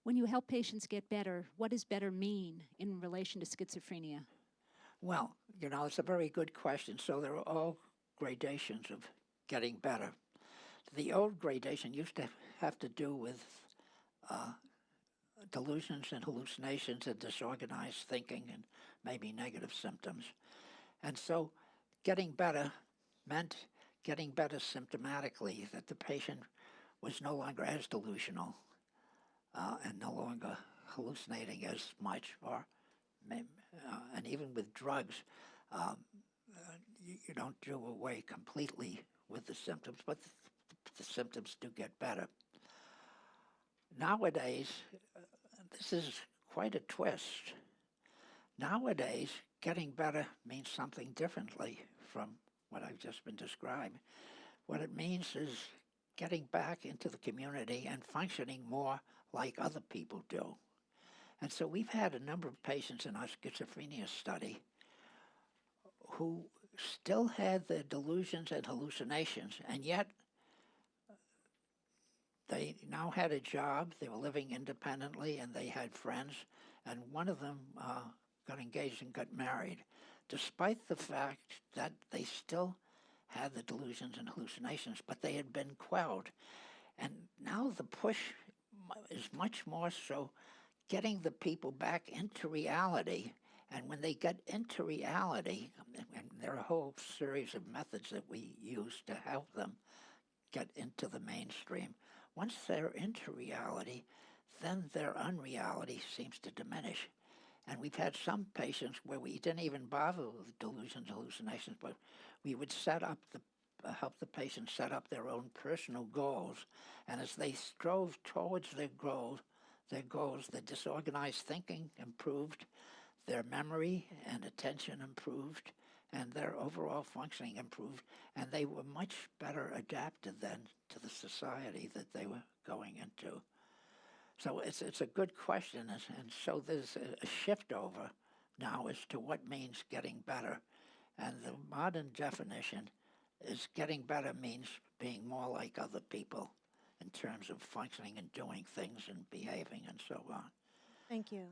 When you help patients get better, what does better mean in relation to schizophrenia? Well, it's a very good question. So there are all gradations of getting better. The old gradation used to have to do with delusions and hallucinations and disorganized thinking and maybe negative symptoms. And so getting better meant getting better symptomatically, that the patient was no longer as delusional and no longer hallucinating as much, and even with drugs, you don't do away completely with the symptoms, but the symptoms do get better. Nowadays, this is quite a twist. Nowadays, getting better means something differently from what I've just been describing. What it means is getting back into the community and functioning more like other people do. And so we've had a number of patients in our schizophrenia study who still had their delusions and hallucinations, and yet they now had a job, they were living independently, and they had friends, and one of them got engaged and got married, despite the fact that they still had the delusions and hallucinations, but they had been quelled. And now the push is much more so getting the people back into reality. And when they get into reality, and there are a whole series of methods that we use to help them get into the mainstream. Once they're into reality, then their unreality seems to diminish. And we've had some patients where we didn't even bother with delusions, hallucinations, but we would help the patient set up their own personal goals. And as they strove towards their goals, their disorganized thinking improved, their memory and attention improved, and their overall functioning improved, and they were much better adapted then to the society that they were going into. So it's a good question, and so there's a shift over now as to what means getting better. And the modern definition is getting better means being more like other people in terms of functioning and doing things and behaving and so on. Thank you.